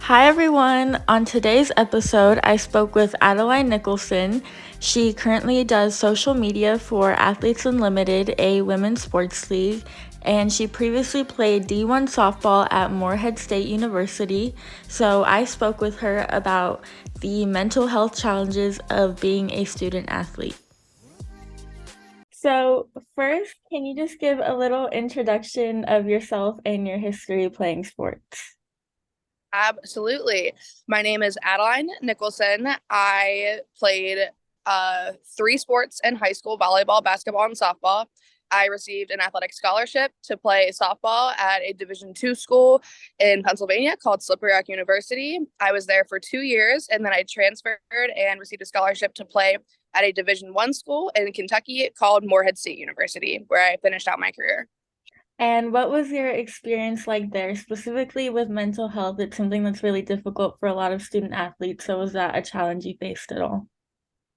Hi everyone! On today's episode, I spoke with Adeline Nicholson. She currently does social media for Athletes Unlimited, a women's sports league, and she previously played D1 softball at Morehead State University. So I spoke with her about the mental health challenges of being a student athlete. So, first, can you just give a little introduction of yourself and your history playing sports? Absolutely. My name is Adeline Nicholson. I played three sports in high school: volleyball, basketball, and softball. I received an athletic scholarship to play softball at a Division II school in Pennsylvania called Slippery Rock University. I was there for 2 years, and then I transferred and received a scholarship to play at a Division I school in Kentucky called Morehead State University, where I finished out my career. And what was your experience like there, specifically with mental health? It's something that's really difficult for a lot of student athletes. So was that a challenge you faced at all?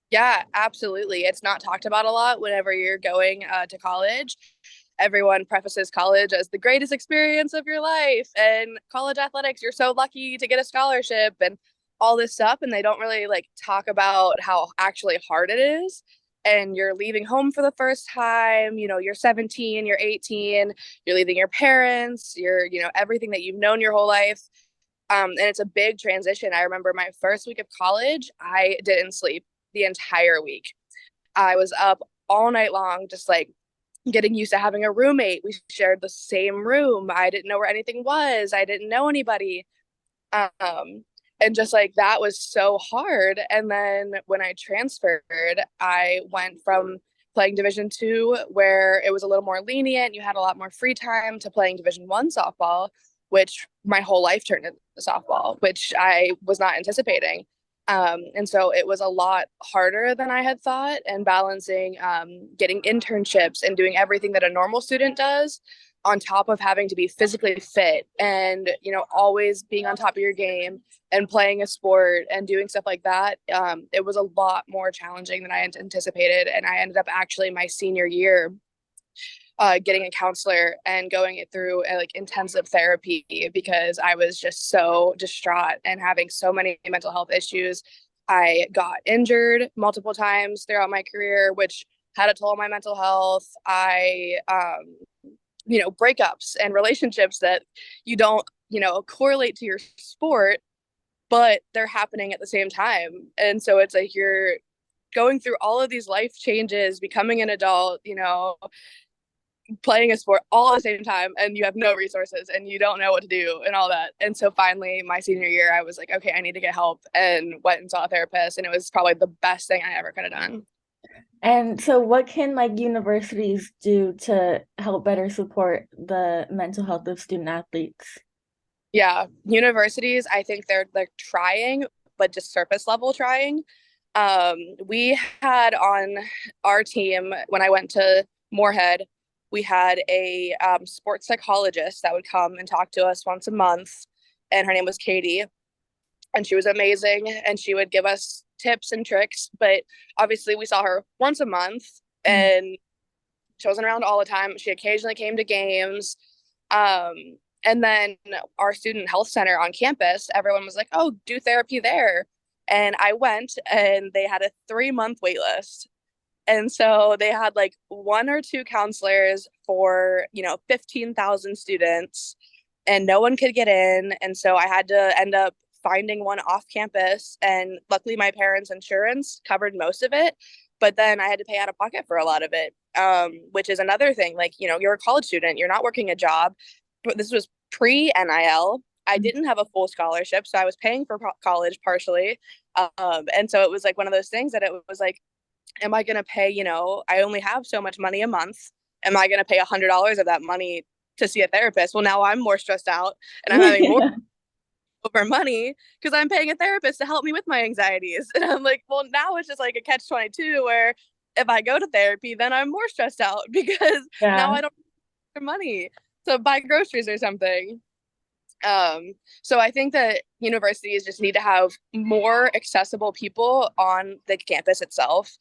Yeah, absolutely. It's not talked about a lot whenever you're going to college. Everyone prefaces college as the greatest experience of your life, and college athletics, you're so lucky to get a scholarship and all this stuff. And they don't really like talk about how actually hard it is. And you're leaving home for the first time, you're 17, you're 18, you're leaving your parents, everything that you've known your whole life. And it's a big transition. I remember my first week of college, I didn't sleep the entire week. I was up all night long, just like getting used to having a roommate. We shared the same room. I didn't know where anything was. I didn't know anybody. And just like that was so hard. And then when I transferred, I went from playing Division II, where it was a little more lenient, you had a lot more free time, to playing Division I softball, which my whole life turned into softball, which I was not anticipating. And so it was a lot harder than I had thought, and balancing getting internships and doing everything that a normal student does, on top of having to be physically fit and, always being on top of your game and playing a sport and doing stuff like that. It was a lot more challenging than I had anticipated. And I ended up actually my senior year getting a counselor and going it through like intensive therapy, because I was just so distraught and having so many mental health issues. I got injured multiple times throughout my career, which had a toll on my mental health. Breakups and relationships that you don't, correlate to your sport, but they're happening at the same time. And so it's like you're going through all of these life changes, becoming an adult, playing a sport all at the same time, and you have no resources and you don't know what to do and all that. And so finally my senior year, I was like, okay, I need to get help, and went and saw a therapist, and it was probably the best thing I ever could have done. And so what can like universities do to help better support the mental health of student athletes? Yeah, universities, I think they're like trying, but just surface level trying. We had on our team, when I went to Morehead, we had a sports psychologist that would come and talk to us once a month, and her name was Katie, and she was amazing, and she would give us tips and tricks. But obviously, we saw her once a month, Mm. and she wasn't around all the time. She occasionally came to games. Um, and then our student health center on campus, everyone was like, oh, do therapy there. And I went, and they had a 3-month wait list. And so they had like one or two counselors for, 15,000 students, and no one could get in. And so I had to end up finding one off campus. And luckily, my parents' insurance covered most of it. But then I had to pay out of pocket for a lot of it, which is another thing. Like, you're a college student, you're not working a job. But this was pre NIL. I didn't have a full scholarship, so I was paying for college partially. And so it was like one of those things that it was like, am I going to pay, I only have so much money a month. Am I going to pay $100 of that money to see a therapist? Well, now I'm more stressed out, and I'm having more over money because I'm paying a therapist to help me with my anxieties. And I'm like, well, now it's just like a catch 22 where if I go to therapy, then I'm more stressed out because now Yeah. I don't have money to buy groceries or something. So I think that universities just need to have more accessible people on the campus itself.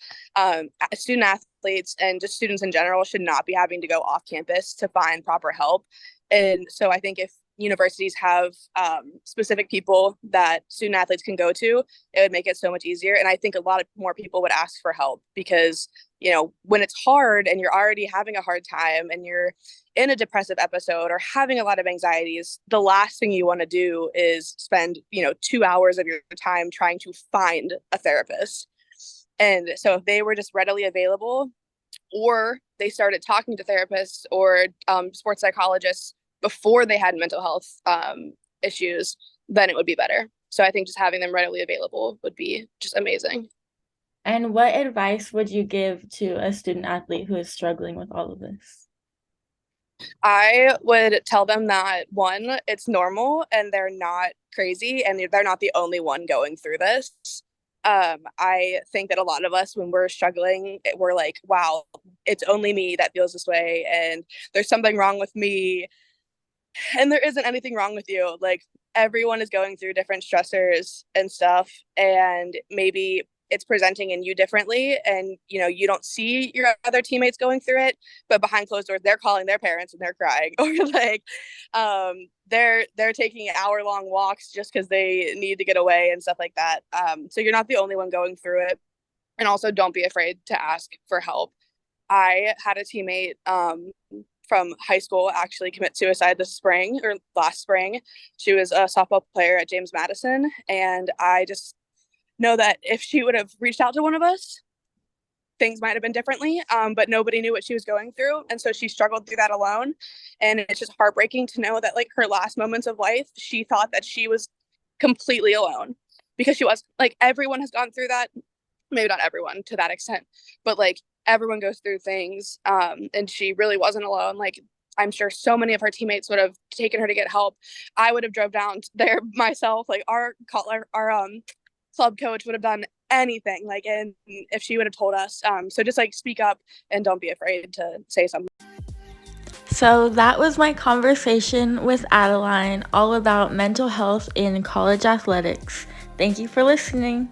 Student athletes and just students in general should not be having to go off campus to find proper help. And so I think if universities have specific people that student athletes can go to, it would make it so much easier. And I think a lot of more people would ask for help because, when it's hard and you're already having a hard time and you're in a depressive episode or having a lot of anxieties, the last thing you want to do is spend, 2 hours of your time trying to find a therapist. And so if they were just readily available, or they started talking to therapists or sports psychologists before they had mental health issues, then it would be better. So I think just having them readily available would be just amazing. And what advice would you give to a student athlete who is struggling with all of this? I would tell them that one, it's normal and they're not crazy and they're not the only one going through this. I think that a lot of us, when we're struggling, we're like, wow, it's only me that feels this way, and there's something wrong with me. And there isn't anything wrong with you. Like, everyone is going through different stressors and stuff, and maybe it's presenting in you differently, and you don't see your other teammates going through it, but behind closed doors they're calling their parents and they're crying, or like they're taking hour-long walks just because they need to get away and stuff like that. So you're not the only one going through it. And also, don't be afraid to ask for help. I had a teammate from high school actually commit suicide this spring, or last spring. She was a softball player at James Madison, and I just know that if she would have reached out to one of us, things might have been differently, but nobody knew what she was going through, and so she struggled through that alone. And it's just heartbreaking to know that, like, her last moments of life, she thought that she was completely alone, because she was, like, everyone has gone through that. Maybe not everyone to that extent, but like everyone goes through things, and she really wasn't alone. Like, I'm sure so many of her teammates would have taken her to get help. I would have drove down there myself. Like, our club coach would have done anything, like, and if she would have told us. So just, like, speak up and don't be afraid to say something. So that was my conversation with Adeline all about mental health in college athletics. Thank you for listening.